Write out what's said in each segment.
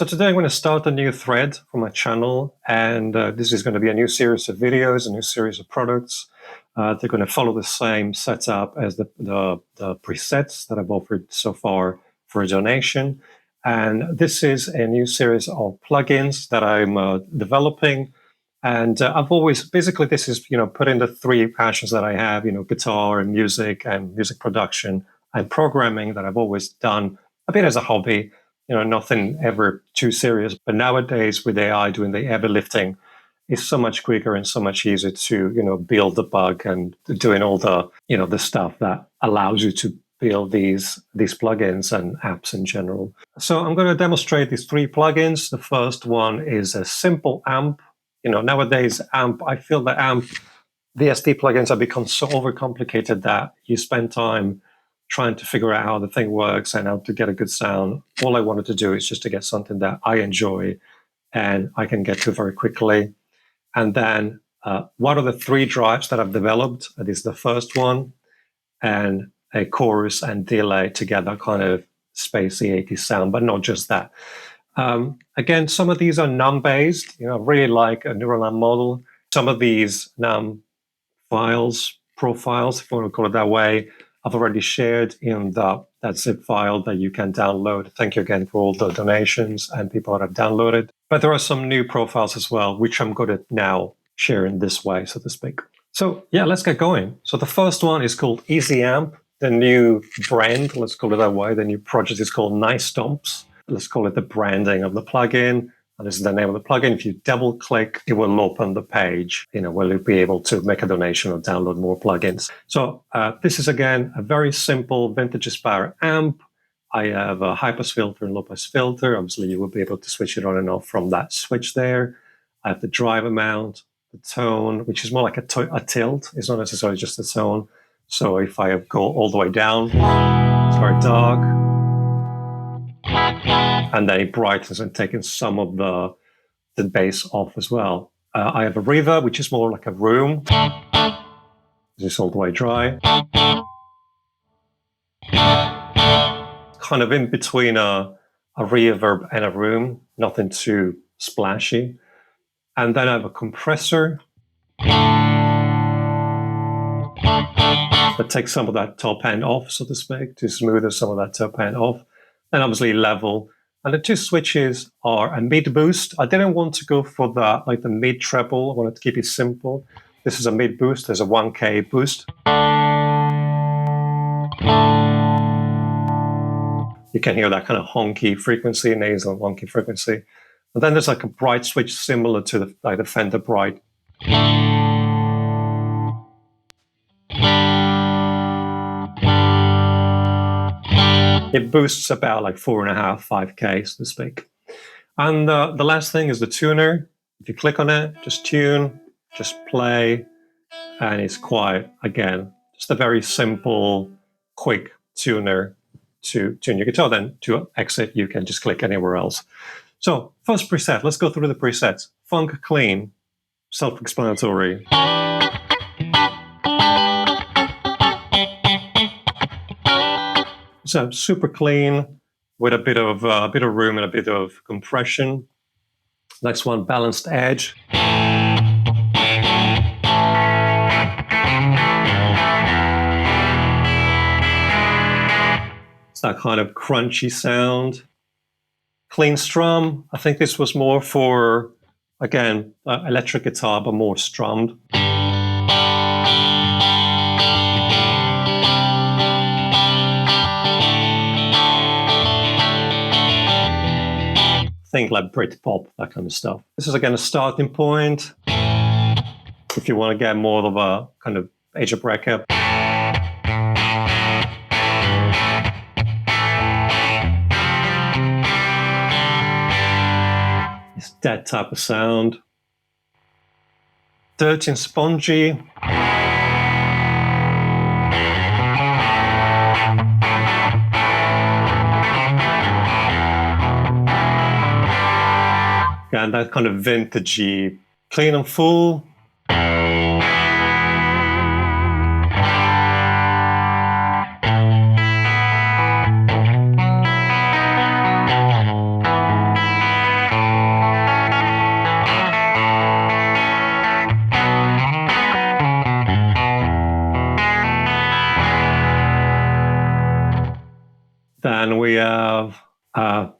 So today I'm going to start a new thread for my channel, and this is going to be a new series of videos, a new series of products. They're going to follow the same setup as the presets that I've offered so far for a donation. And this is a new series of plugins that I'm developing. And I've always, basically this is, put in the three passions that I have, guitar and music production and programming that I've always done a bit as a hobby. Nothing ever too serious. But nowadays, with AI doing the heavy lifting, it's so much quicker and so much easier to, build the bug and doing all the, the stuff that allows you to build these plugins and apps in general. So I'm going to demonstrate these three plugins. The first one is a simple amp. Nowadays, I feel that VST plugins have become so overcomplicated that you spend time trying to figure out how the thing works and how to get a good sound. All I wanted to do is just to get something that I enjoy and I can get to very quickly. And then what are the three drives that I've developed? This is the first one, and a chorus and delay together, kind of spacey 80s sound, but not just that. Again, some of these are NUM-based. I really like a neural NUM model. Some of these NUM profiles, if you want to call it that way, I've already shared in that zip file that you can download. Thank you again for all the donations and people that have downloaded. But there are some new profiles as well, which I'm going to now share in this way, so to speak. So yeah, let's get going. So the first one is called EasyAmp. The new brand, let's call it that way, the new project is called NiceStomps. Let's call it the branding of the plugin. And this is the name of the plugin. If you double click, it will open the page, where you'll be able to make a donation or download more plugins. So this is, again, a very simple vintage-inspired amp. I have a high-pass filter and low-pass filter. Obviously, you will be able to switch it on and off from that switch there. I have the drive amount, the tone, which is more like a tilt. It's not necessarily just a tone. So if I go all the way down, it's very dark. And then it brightens and taking some of the bass off as well. I have a reverb, which is more like a room. This is all the way dry. Kind of in between a reverb and a room, nothing too splashy. And then I have a compressor that takes some of that top end off, so to speak, to smoother some of that top end off. And obviously level. And the two switches are a mid boost. I didn't want to go for the mid treble. I wanted to keep it simple. This is a mid boost. There's a 1K boost. You can hear that kind of honky frequency, nasal honky frequency. And then there's like a bright switch similar to the Fender Bright. It boosts about like 4.5, 5K, so to speak. And the last thing is the tuner. If you click on it, just tune, just play, and it's quiet. Again, just a very simple, quick tuner to tune your guitar. Then to exit, you can just click anywhere else. So first preset, let's go through the presets. Funk clean, self-explanatory. So super clean with a bit of room and a bit of compression. Next one, balanced edge. It's that kind of crunchy sound. Clean strum. I think this was more for, again, electric guitar, but more strummed. Think like Britpop, that kind of stuff. This is, again, a starting point. If you want to get more of a kind of age of breakup. It's that type of sound. Dirty and spongy. And that kind of vintagey, clean and full. Then we have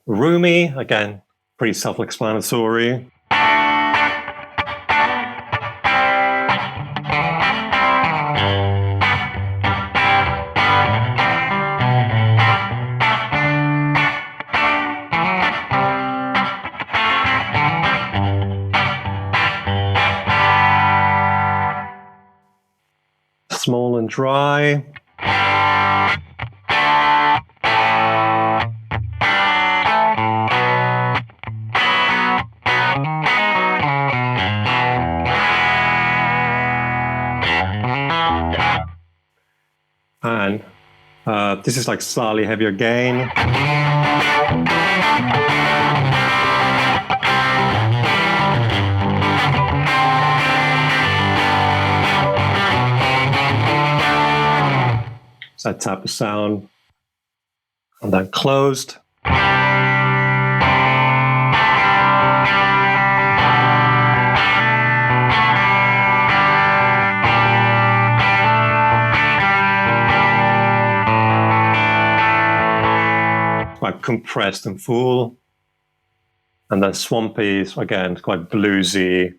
roomy, again, pretty self-explanatory. Small and dry. And this is like slightly heavier gain. So that type of sound. And then closed. Quite compressed and full. And then swampy, so again, quite bluesy.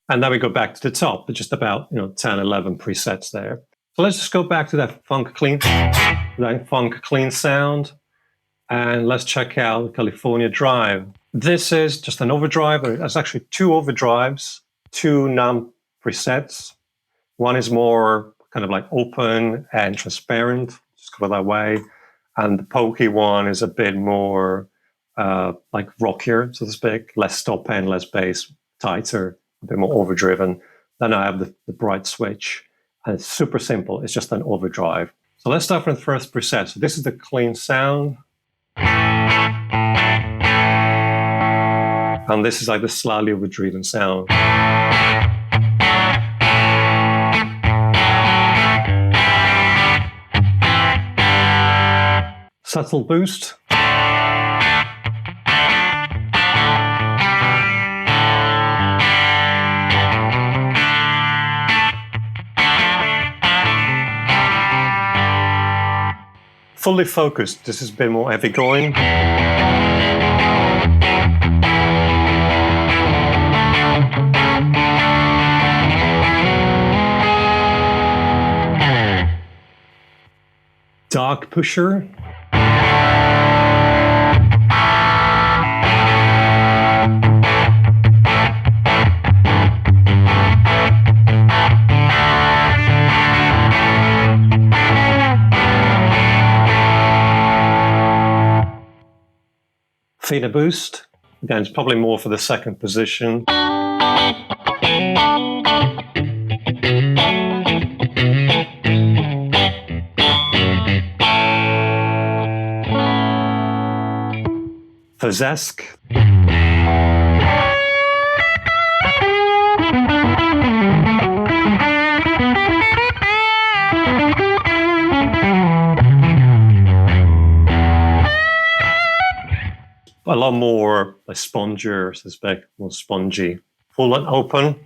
And then we go back to the top, with just about 10, 11 presets there. So let's just go back to that funk clean sound, and let's check out the California Drive. This is just an overdrive. There's actually two overdrives, two num presets. One is more kind of like open and transparent, just go that way, and the pokey one is a bit more like rockier, so to speak, less stop end, less bass, tighter, a bit more overdriven. Then I have the bright switch, and it's super simple. It's just an overdrive. So let's start from the first preset. So this is the clean sound. And this is like the slightly overdriven sound. Subtle boost. Fully focused, this is a bit more heavy going. Dark pusher. Fader boost. Again, it's probably more for the second position. Fuzz-esque. A lot more like spongier, so to speak, more spongy. Full and open.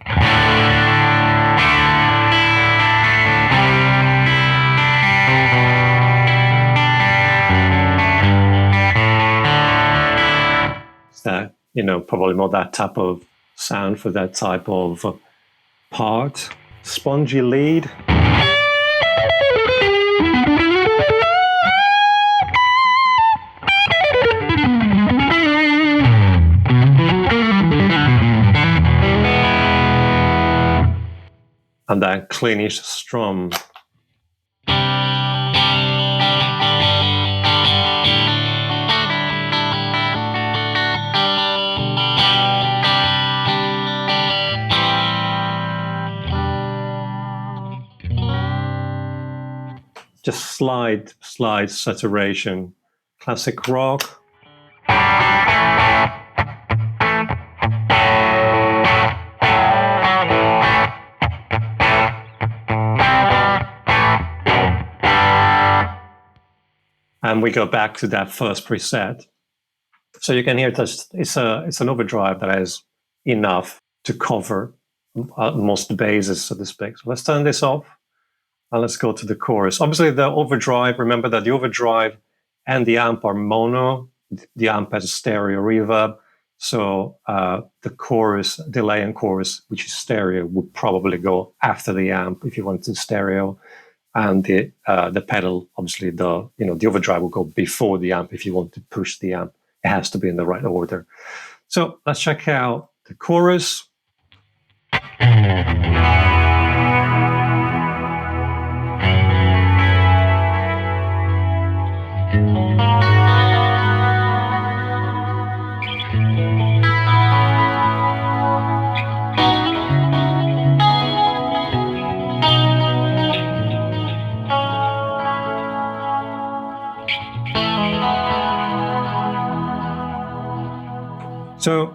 That, probably more that type of sound for that type of part. Spongy lead. And then cleanish strum. Just slight saturation. Classic rock. and we go back to that first preset. So you can hear it's an overdrive that has enough to cover most bases, so to speak. So let's turn this off, and let's go to the chorus. Obviously, the overdrive, remember that the overdrive and the amp are mono. The amp has a stereo reverb. So the chorus, delay and chorus, which is stereo, would probably go after the amp if you want to stereo. And the pedal, obviously, the overdrive will go before the amp if you want to push the amp. It has to be in the right order. So let's check out the chorus. So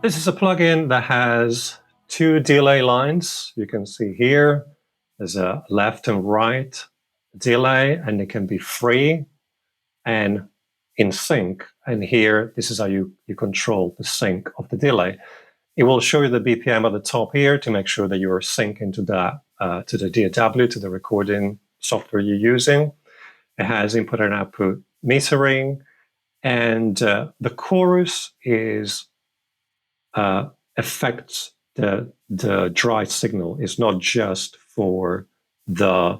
this is a plugin that has two delay lines. You can see here, there's a left and right delay, and it can be free and in sync. And here, this is how you control the sync of the delay. It will show you the BPM at the top here to make sure that you're syncing to to the DAW, to the recording software you're using. It has input and output metering, and the chorus affects the dry signal. It's not just for the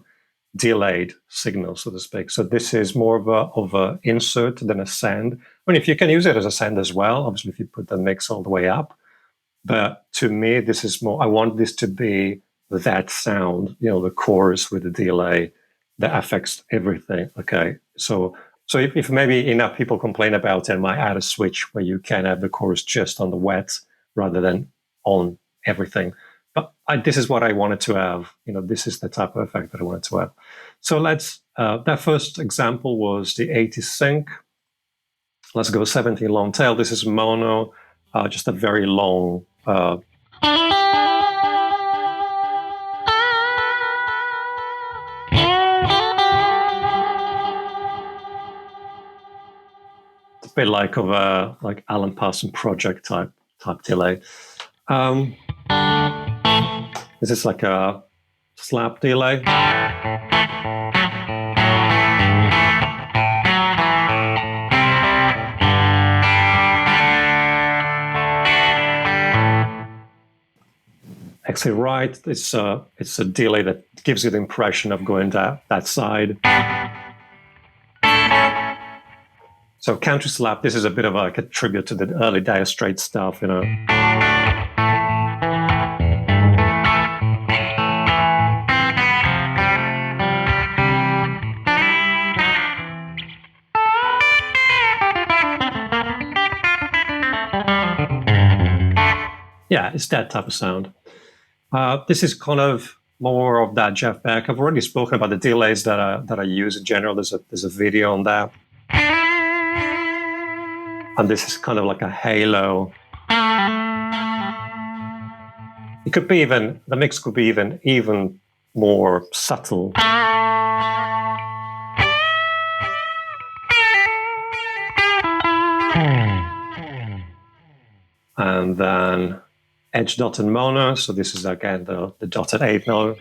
delayed signal, so to speak. So this is more of a insert than a send. I mean, if you can use it as a send as well, obviously if you put the mix all the way up. But to me, this is more, I want this to be that sound, the chorus with the delay that affects everything. Okay, so if maybe enough people complain about it, I might add a switch where you can have the chorus just on the wet rather than on everything. But this is what I wanted to have. This is the type of effect that I wanted to have. So let's, that first example was the 80 sync. Let's go 17 long tail. This is mono, just a very long, it's a bit like of a Alan Parsons Project type delay. This is like a slap delay. Exit right, it's a delay that gives you the impression of going that side. So counter slap, this is a bit of a tribute to the early Dire Straits stuff, Yeah, it's that type of sound. This is kind of more of that Jeff Beck. I've already spoken about the delays that I use in general. There's a video on that. And this is kind of like a halo. It could be the mix could be even more subtle. And then edge dotted mono. So this is again the dotted 8 note.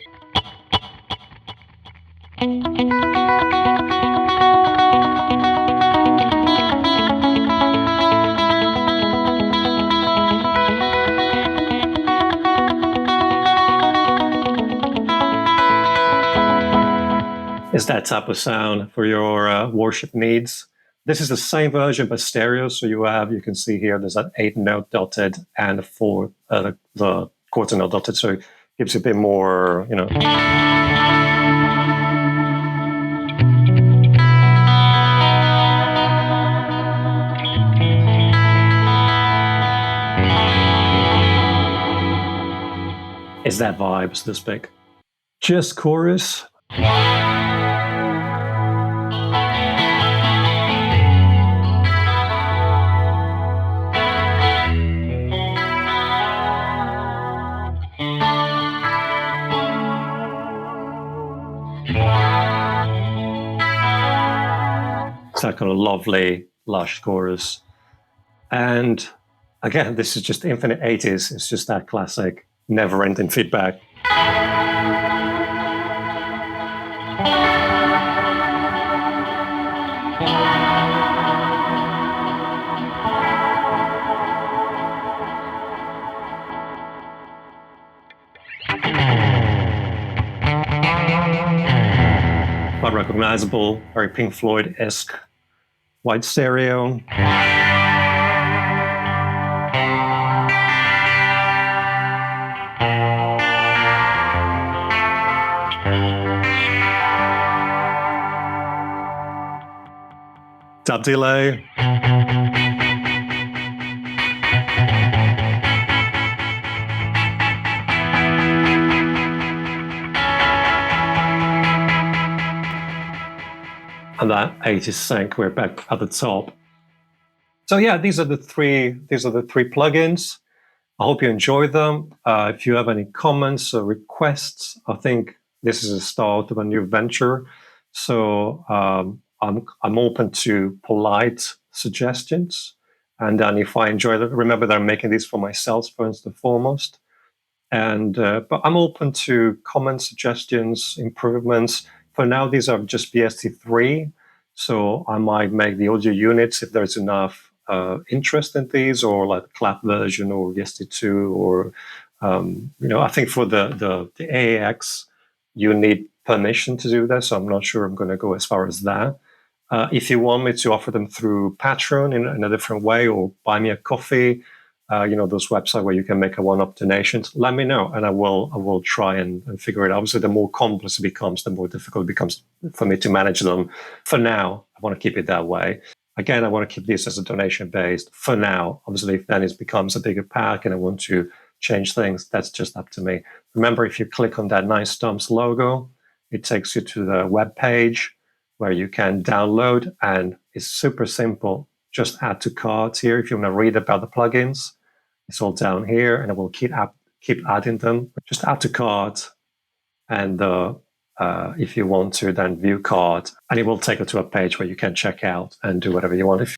Is that type of sound for your worship needs. This is the same version but stereo. So you can see here there's that 8 note dotted and the quarter note dotted. So it gives you a bit more, Is that vibe, so to speak. Just chorus. It's that kind of lovely, lush chorus. And again, this is just infinite 80s. It's just that classic, never-ending feedback. Quite recognizable, very Pink Floyd-esque white stereo. Dub delay. And that 80s sync, we're back at the top. So yeah, these are the three plugins. I hope you enjoy them. If you have any comments or requests, I think this is a start of a new venture. So I'm open to polite suggestions. And then if I enjoy them, remember that I'm making these for myself first and foremost. And but I'm open to comments, suggestions, improvements. For now, these are just BST3. So I might make the audio units if there's enough interest in these, or like the clap version or VST2, or I think for the AAX you need permission to do that, so I'm not sure I'm going to go as far as that. If you want me to offer them through Patreon in a different way, or buy me a coffee, those websites where you can make a one-up donations, let me know, and I will try and figure it out. Obviously, the more complex it becomes, the more difficult it becomes for me to manage them. For now, I want to keep it that way. Again, I want to keep this as a donation-based for now. Obviously, if then it becomes a bigger pack and I want to change things, that's just up to me. Remember, if you click on that NiceStomps logo, it takes you to the web page where you can download, and it's super simple. Just add to carts here if you want to read about the plugins. It's all down here, and I will keep adding them. Just add to cart, and if you want to, then view cart, and it will take you to a page where you can check out and do whatever you want.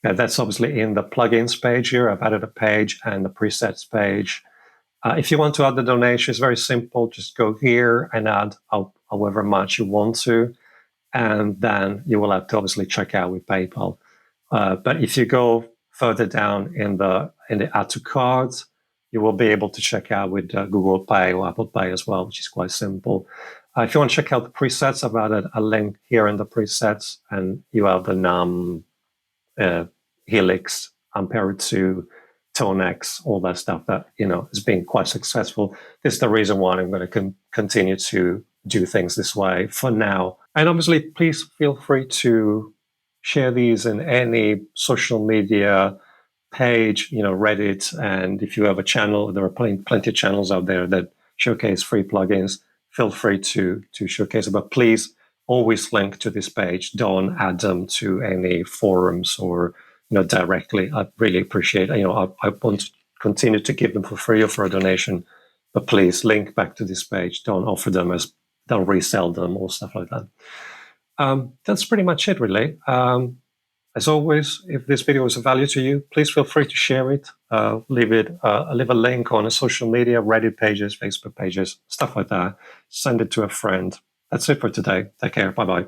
That's obviously in the plugins page here. I've added a page and the presets page. If you want to add the donation, it's very simple. Just go here and add however much you want to, and then you will have to obviously check out with PayPal. But if you go further down in the add to cart, you will be able to check out with Google Pay or Apple Pay as well, which is quite simple. If you want to check out the presets, I've added a link here in the presets, and you have the NUM, Helix, Ampere 2, Tone X, all that stuff that has been quite successful. This is the reason why I'm going to continue to do things this way for now. And obviously, please feel free to share these in any social media page, Reddit, and if you have a channel, there are plenty of channels out there that showcase free plugins. Feel free to showcase it, but please always link to this page. Don't add them to any forums or directly. I really appreciate. I want to continue to give them for free or for a donation, but please link back to this page. Don't offer them don't resell them or stuff like that. That's pretty much it, really. As always, if this video was of value to you, please feel free to share it. Leave a link on a social media, Reddit pages, Facebook pages, stuff like that. Send it to a friend. That's it for today. Take care. Bye-bye.